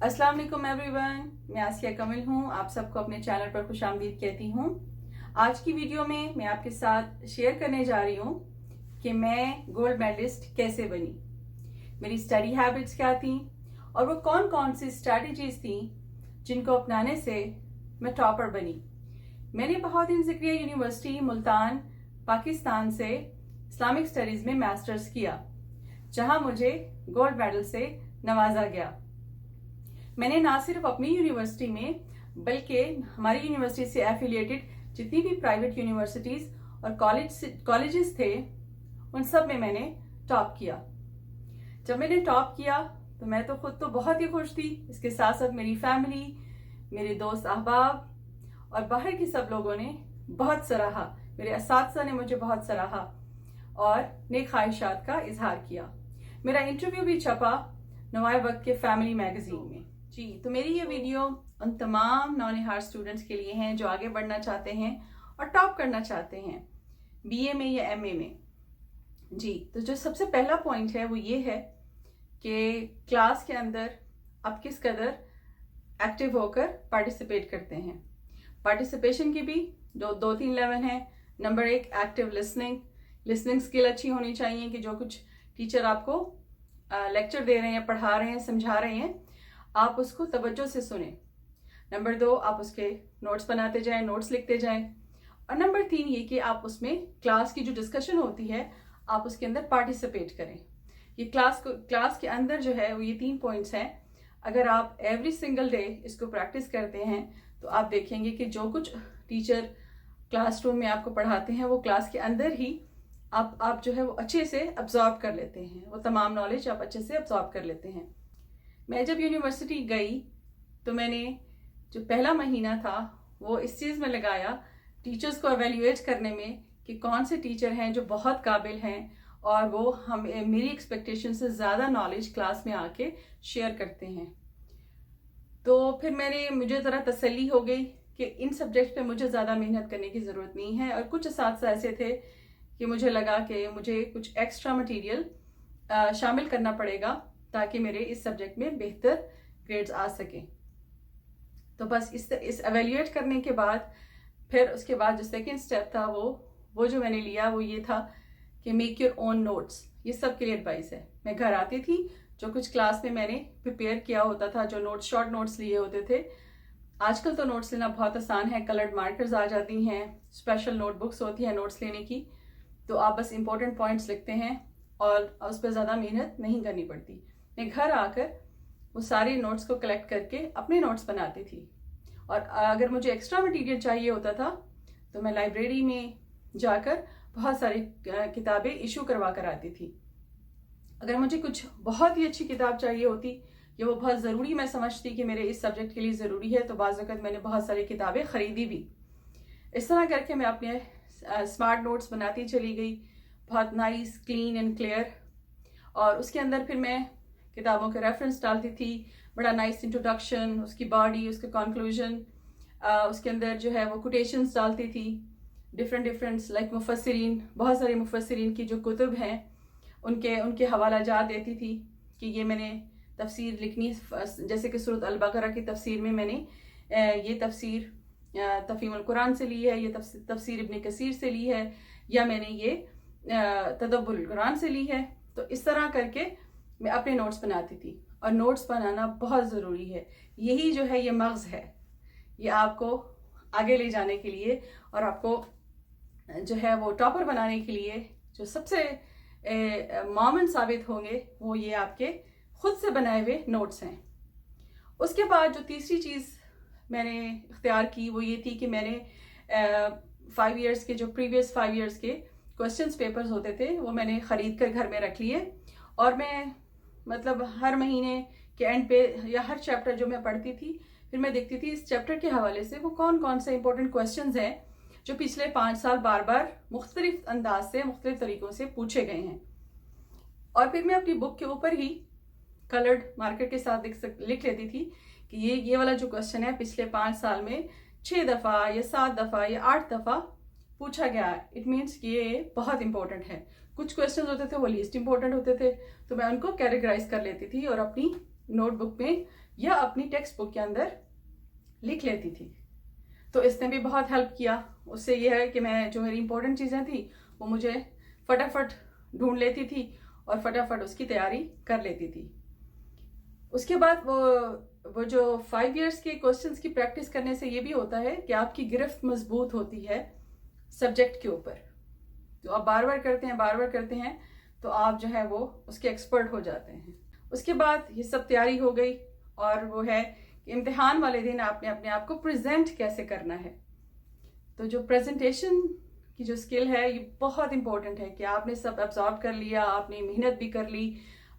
अस्सलाम वालेकुम एवरीवन, मैं आसिया कमल हूँ। आप सबको अपने चैनल पर खुशामदीद कहती हूँ। आज की वीडियो में मैं आपके साथ शेयर करने जा रही हूँ कि मैं गोल्ड मेडलिस्ट कैसे बनी, मेरी स्टडी हैबिट्स क्या थी और वो कौन कौन सी स्ट्रैटेजीज थी जिनको अपनाने से मैं टॉपर बनी। मैंने बहाउद्दीन ज़िक्रिया यूनिवर्सिटी मुल्तान पाकिस्तान से इस्लामिक स्टडीज़ में मास्टर्स किया, जहाँ मुझे गोल्ड मेडल से नवाजा गया। मैंने ना सिर्फ अपनी यूनिवर्सिटी में बल्कि हमारी यूनिवर्सिटी से एफिलिएटेड जितनी भी प्राइवेट यूनिवर्सिटीज़ और कॉलेजेस थे उन सब में मैंने टॉप किया। जब मैंने टॉप किया तो मैं तो खुद तो बहुत ही खुश थी। इसके साथ साथ मेरी फैमिली, मेरे दोस्त अहबाब और बाहर के सब लोगों ने बहुत सराहा, मेरे असातिज़ा ने मुझे बहुत सराहा और नेक ख्वाहिशात का इजहार किया। मेरा इंटरव्यू भी छपा नवाए वक्त के फैमिली मैगजीन में। जी, तो मेरी ये वीडियो उन तमाम नौनिहार स्टूडेंट्स के लिए हैं जो आगे बढ़ना चाहते हैं और टॉप करना चाहते हैं बीए में या एमए में। जी, तो जो सबसे पहला पॉइंट है वो ये है कि क्लास के अंदर आप किस कदर एक्टिव होकर पार्टिसिपेट करते हैं। पार्टिसिपेशन की भी दो तीन लेवल हैं। नंबर 1, एक्टिव लिसनिंग स्किल अच्छी होनी चाहिए कि जो कुछ टीचर आपको लेक्चर दे रहे हैं, पढ़ा रहे हैं, समझा रहे हैं, आप उसको तवज्जो से सुने। नंबर 2, आप उसके नोट्स बनाते जाएं, नोट्स लिखते जाएं। और नंबर 3 ये कि आप उसमें क्लास की जो डिस्कशन होती है आप उसके अंदर पार्टिसिपेट करें। ये क्लास के अंदर जो है वो ये 3 पॉइंट्स हैं। अगर आप एवरी सिंगल डे इसको प्रैक्टिस करते हैं तो आप देखेंगे कि जो कुछ टीचर क्लासरूम में आपको पढ़ाते हैं वो क्लास के अंदर ही आप जो है वो अच्छे से अब्जॉर्ब कर लेते हैं, वो तमाम नॉलेज आप अच्छे से अब्जॉर्ब कर लेते हैं। मैं जब यूनिवर्सिटी गई तो मैंने जो पहला महीना था वो इस चीज़ में लगाया, टीचर्स को एवेल्यूएट करने में कि कौन से टीचर हैं जो बहुत काबिल हैं और वो हम मेरी एक्सपेक्टेशन से ज़्यादा नॉलेज क्लास में आके शेयर करते हैं। तो फिर मुझे ज़रा तसल्ली हो गई कि इन सब्जेक्ट पे मुझे ज़्यादा मेहनत करने की ज़रूरत नहीं है। और कुछ असातिज़ा ऐसे थे कि मुझे लगा कि मुझे कुछ एक्स्ट्रा मटेरियल शामिल करना पड़ेगा ताकि मेरे इस सब्जेक्ट में बेहतर ग्रेड्स आ सकें। तो बस इस एवेल्यूएट करने के बाद फिर उसके बाद जो सेकंड स्टेप था वो जो मैंने लिया वो ये था कि मेक योर ओन नोट्स। ये सब के लिए एडवाइस है। मैं घर आती थी, जो कुछ क्लास में मैंने प्रिपेयर किया होता था, जो नोट्स शॉर्ट नोट्स लिए होते थे। आजकल तो नोट्स लेना बहुत आसान है, कलर्ड मार्कर्स आ जाती हैं, स्पेशल नोटबुक्स होती हैं नोट्स लेने की। तो आप बस इंपॉर्टेंट पॉइंट्स लिखते हैं और उस पर ज़्यादा मेहनत नहीं करनी पड़ती। मैं घर आकर वो सारे नोट्स को कलेक्ट करके अपने नोट्स बनाती थी। और अगर मुझे एक्स्ट्रा मटेरियल चाहिए होता था तो मैं लाइब्रेरी में जाकर बहुत सारी किताबें इशू करवा कर आती थी। अगर मुझे कुछ बहुत ही अच्छी किताब चाहिए होती या वो बहुत ज़रूरी मैं समझती कि मेरे इस सब्जेक्ट के लिए ज़रूरी है तो बाज़ वक़्त मैंने बहुत सारी किताबें ख़रीदी भी। इस तरह करके मैं अपने स्मार्ट नोट्स बनाती चली गई, बहुत नाइस, क्लीन एंड क्लियर। और उसके अंदर फिर मैं किताबों के रेफरेंस डालती थी, बड़ा नाइस इंट्रोडक्शन, उसकी बॉडी, उसका कंक्लूजन, उसके अंदर जो है वो कोटेशंस डालती थी, डिफरेंट लाइक मुफस्सिरीन, बहुत सारे मुफस्सिरीन की जो कुतुब हैं उनके हवाला जात देती थी कि ये मैंने तफसीर लिखनी, जैसे कि सूरत अल बकरा की तफसीर में मैंने ये तफसीर तफहीमुल कुरान से ली है, ये तफसीर इब्न कसीर से ली है, या मैंने ये तदब्बुरुल कुरान से ली है। तो इस तरह करके मैं अपने नोट्स बनाती थी। और नोट्स बनाना बहुत ज़रूरी है। यही जो है ये मग़ज़ है, ये आपको आगे ले जाने के लिए और आपको जो है वो टॉपर बनाने के लिए जो सबसे मामन साबित होंगे वो ये आपके खुद से बनाए हुए नोट्स हैं। उसके बाद जो तीसरी चीज़ मैंने इख्तियार की वो ये थी कि मैंने 5 इयर्स के जो प्रीवियस 5 इयर्स के क्वेश्चंस पेपर्स होते थे वो मैंने ख़रीद कर घर में रख लिए। और मैं मतलब हर महीने के एंड पे या हर चैप्टर जो मैं पढ़ती थी फिर मैं देखती थी इस चैप्टर के हवाले से वो कौन कौन से इंपॉर्टेंट क्वेश्चंस हैं जो पिछले 5 साल बार बार मुख्तलिफ अंदाज से, मुख्तलिफ तरीक़ों से पूछे गए हैं। और फिर मैं अपनी बुक के ऊपर ही कलर्ड मार्कर के साथ लिख लेती थी कि ये वाला जो क्वेश्चन है पिछले 5 साल में 6 दफ़ा या 7 दफ़ा या 8 दफ़ा पूछा गया। इट मीन्स ये बहुत इंपॉर्टेंट है। कुछ क्वेश्चंस होते थे वो लीस्ट इंपॉर्टेंट होते थे, तो मैं उनको कैटेगराइज कर लेती थी और अपनी नोटबुक में یا اپنی ٹیکسٹ بک کے اندر لکھ لیتی تھی. تو اس نے بھی بہت ہیلپ کیا. اس سے یہ ہے کہ میں جو میری امپورٹنٹ چیزیں تھیں وہ مجھے فٹافٹ ڈھونڈ لیتی تھی اور فٹافٹ اس کی تیاری کر لیتی تھی. اس کے بعد وہ جو 5 ایئرس کے کوسچنس کی پریکٹس کرنے سے یہ بھی ہوتا ہے کہ آپ کی گرفت مضبوط ہوتی ہے سبجیکٹ کے اوپر. تو آپ بار بار کرتے ہیں تو آپ جو ہے وہ اس کے ایکسپرٹ ہو جاتے ہیں. اس کے بعد یہ سب تیاری ہو گئی اور وہ ہے کہ امتحان والے دن آپ نے اپنے آپ کو پریزنٹ کیسے کرنا ہے. تو جو پریزنٹیشن کی جو اسکل ہے یہ بہت امپورٹنٹ ہے کہ آپ نے سب ابزارو کر لیا, آپ نے محنت بھی کر لی,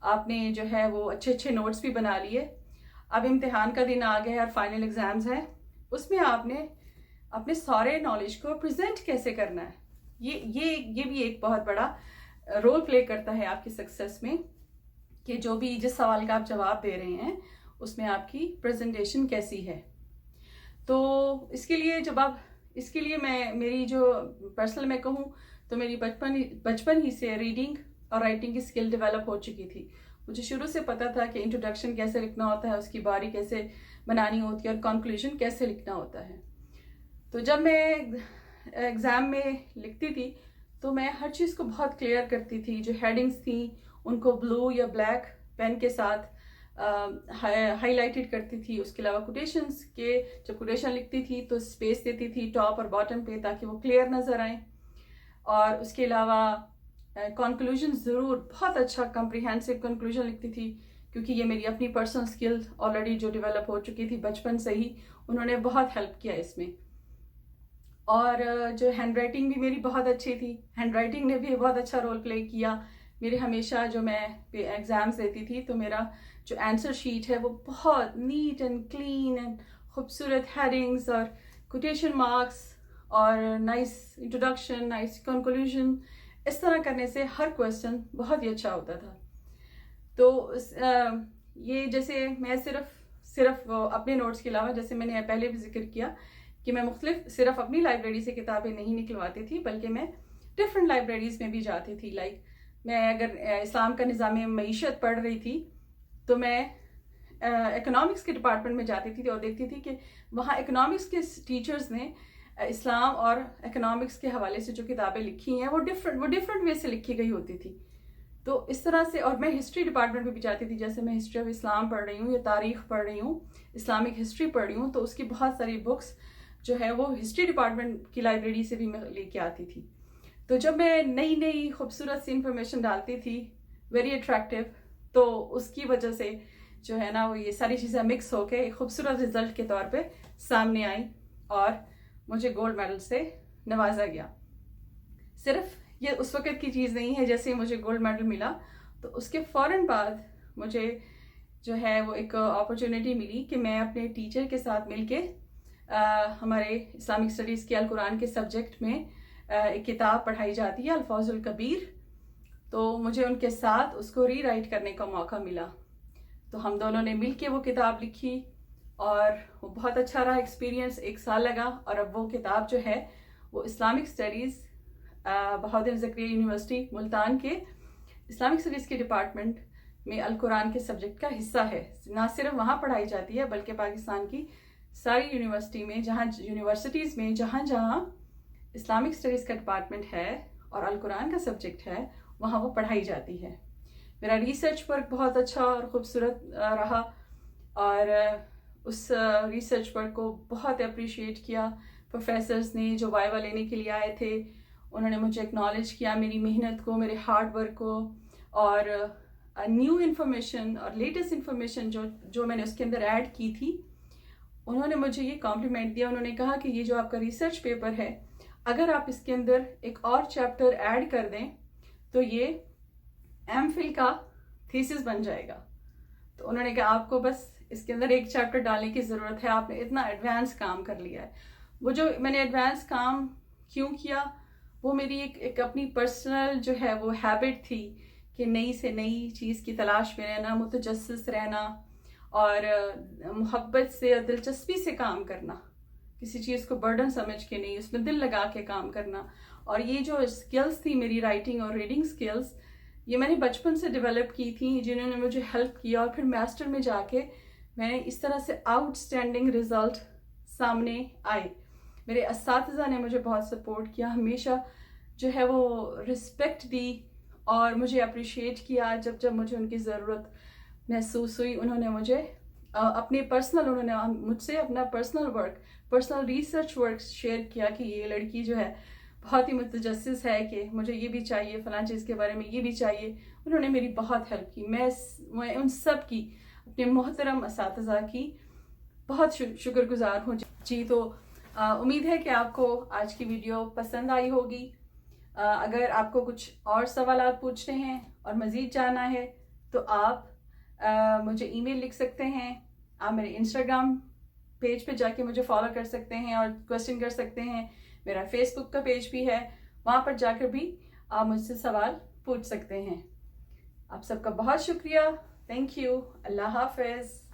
آپ نے جو ہے وہ اچھے نوٹس بھی بنا لیے. اب امتحان کا دن آ گیا اور فائنل ایگزامز ہیں, اس میں آپ نے اپنے سارے نالج کو پریزنٹ کیسے کرنا ہے. یہ بھی ایک بہت بڑا رول پلے کرتا ہے آپ کی سکسیس میں, کہ جو بھی جس سوال کا آپ جواب دے رہے ہیں اس میں آپ کی پریزنٹیشن کیسی ہے. تو اس کے لیے میں میری جو پرسنل میں کہوں تو میری بچپن ہی سے ریڈنگ اور رائٹنگ کی اسکل ڈیولپ ہو چکی تھی. مجھے شروع سے پتا تھا کہ انٹروڈکشن کیسے لکھنا ہوتا ہے, اس کی باری کیسے بنانی ہوتی ہے اور کنکلوژن کیسے لکھنا ہوتا ہے. تو جب میں ایگزام میں لکھتی تھی تو میں ہر چیز کو بہت کلیئر کرتی تھی. جو ہیڈنگس تھیں ان کو بلو یا بلیک پین کے ساتھ ہائی لائٹڈ کرتی تھی. اس کے علاوہ کوٹیشنس کے جب کوٹیشن لکھتی تھی تو اسپیس دیتی تھی ٹاپ اور باٹم پہ تاکہ وہ کلیئر نظر آئیں. اور اس کے علاوہ کنکلوژن ضرور بہت اچھا کمپریہنسو کنکلوژن لکھتی تھی, کیونکہ یہ میری اپنی پرسنل اسکل آلریڈی جو ڈیولپ ہو چکی تھی بچپن سے ہی, انہوں نے بہت ہیلپ کیا اس میں. اور جو ہینڈ رائٹنگ بھی میری بہت اچھی تھی, ہینڈ رائٹنگ نے بھی بہت اچھا رول پلے کیا. میرے ہمیشہ جو میں ایگزامس دیتی تھی تو میرا جو آنسر شیٹ ہے وہ بہت نیٹ اینڈ کلین اینڈ خوبصورت ہیڈنگز اور کوٹیشن مارکس اور نائس انٹروڈکشن, نائس کنکلوژن, اس طرح کرنے سے ہر کویسچن بہت ہی اچھا ہوتا تھا. تو یہ جیسے میں صرف اپنے نوٹس کے علاوہ, جیسے میں نے پہلے بھی ذکر کیا کہ میں صرف اپنی لائبریری سے کتابیں نہیں نکلواتی تھی, بلکہ میں ڈفرینٹ لائبریریز میں بھی جاتی تھی. لائک میں اگر اسلام کا نظام معیشت پڑھ رہی تھی تو میں اکنامکس کے ڈپارٹمنٹ میں جاتی تھی اور دیکھتی تھی کہ وہاں اکنامکس کے ٹیچرز نے اسلام اور اکنامکس کے حوالے سے جو کتابیں لکھی ہیں وہ ڈفرینٹ وے سے لکھی گئی ہوتی تھی. تو اس طرح سے, اور میں ہسٹری ڈپارٹمنٹ میں بھی جاتی تھی, جیسے میں ہسٹری آف اسلام پڑھ رہی ہوں یا تاریخ پڑھ رہی ہوں, اسلامک ہسٹری پڑھ رہی ہوں, تو اس کی بہت ساری بکس جو ہے وہ ہسٹری ڈپارٹمنٹ کی لائبریری سے بھی میں لے کے آتی تھی. تو جب میں نئی خوبصورت سی انفارمیشن ڈالتی تھی, ویری اٹریکٹیو, تو اس کی وجہ سے جو ہے نا وہ یہ ساری چیزیں مکس ہو کے ایک خوبصورت رزلٹ کے طور پہ سامنے آئی اور مجھے گولڈ میڈل سے نوازا گیا. صرف یہ اس وقت کی چیز نہیں ہے, جیسے مجھے گولڈ میڈل ملا تو اس کے فوراً بعد مجھے جو ہے وہ ایک اپرچونیٹی ملی کہ میں اپنے ٹیچر کے ساتھ مل کے ہمارے اسلامک اسٹڈیز کے القرآن کے سبجیکٹ میں ایک کتاب پڑھائی جاتی ہے الفاظ الکبیر, تو مجھے ان کے ساتھ اس کو ری رائٹ کرنے کا موقع ملا. تو ہم دونوں نے مل کے وہ کتاب لکھی اور وہ بہت اچھا رہا ایکسپیرینس. 1 سال لگا اور اب وہ کتاب جو ہے وہ اسلامک اسٹڈیز بہادر زکریا یونیورسٹی ملتان کے اسلامک اسٹڈیز کے ڈپارٹمنٹ میں القرآن کے سبجیکٹ کا حصہ ہے. نہ صرف وہاں پڑھائی جاتی ہے بلکہ پاکستان کی ساری یونیورسٹیز میں جہاں اسلامک اسٹڈیز کا ڈپارٹمنٹ ہے اور القرآن کا سبجیکٹ ہے وہاں وہ پڑھائی جاتی ہے. میرا ریسرچ ورک بہت اچھا اور خوبصورت رہا اور اس ریسرچ ورک کو بہت اپریشیٹ کیا پروفیسرز نے جو وائوا لینے کے لیے آئے تھے. انہوں نے مجھے اکنالج کیا میری محنت کو, میرے ہارڈ ورک کو, اور نیو انفارمیشن اور لیٹسٹ انفارمیشن جو میں نے اس کے اندر ایڈ کی تھی. انہوں نے مجھے یہ کمپلیمنٹ دیا. انہوں نے کہا کہ یہ جو آپ کا ریسرچ پیپر ہے اگر آپ اس کے اندر ایک اور چیپٹر ایڈ کر دیں تو یہ ایم فل کا تھیسس بن جائے گا. تو انہوں نے کہا آپ کو بس اس کے اندر ایک چیپٹر ڈالنے کی ضرورت ہے, آپ نے اتنا ایڈوانس کام کر لیا ہے. وہ جو میں نے ایڈوانس کام کیوں کیا وہ میری ایک اپنی پرسنل جو ہے وہ ہیبٹ تھی کہ نئی سے نئی چیز کی تلاش میں رہنا, متجسس رہنا اور محبت سے اور دلچسپی سے کام کرنا, کسی چیز کو برڈن سمجھ کے نہیں, اس میں دل لگا کے کام کرنا. اور یہ جو اسکلز تھی میری رائٹنگ اور ریڈنگ اسکلز, یہ میں نے بچپن سے ڈیولپ کی تھیں جنہوں نے مجھے ہیلپ کیا. اور پھر ماسٹر میں جا کے मैंने इस तरह से आउटस्टैंडिंग रिजल्ट सामने आए। मेरे असातिज़ा ने मुझे बहुत सपोर्ट किया, हमेशा जो है वो रिस्पेक्ट दी और मुझे अप्रिशिएट किया जब जब मुझे उनकी ज़रूरत महसूस हुई। उन्होंने मुझे उन्होंने मुझसे अपना पर्सनल रिसर्च वर्क शेयर किया कि ये लड़की जो है बहुत ही मुतजस्सिस है कि मुझे ये भी चाहिए, फ़लाँ चीज़ के बारे में ये भी चाहिए। उन्होंने मेरी बहुत हेल्प की। मैं उन सब की, अपने मोहतरम असातिज़ा की बहुत शुक्रगुजार हूँ जी। तो उम्मीद है कि आपको आज की वीडियो पसंद आई होगी। अगर आपको कुछ और सवालात पूछने हैं और मज़ीद जानना है तो आप मुझे ईमेल लिख सकते हैं। आप मेरे इंस्टाग्राम पेज पे जाके मुझे फॉलो कर सकते हैं और क्वेश्चन कर सकते हैं। मेरा फेसबुक का पेज भी है, वहाँ पर जाकर भी आप मुझसे सवाल पूछ सकते हैं। आप सबका बहुत शुक्रिया। Thank you. अल्लाह हाफ़िज़।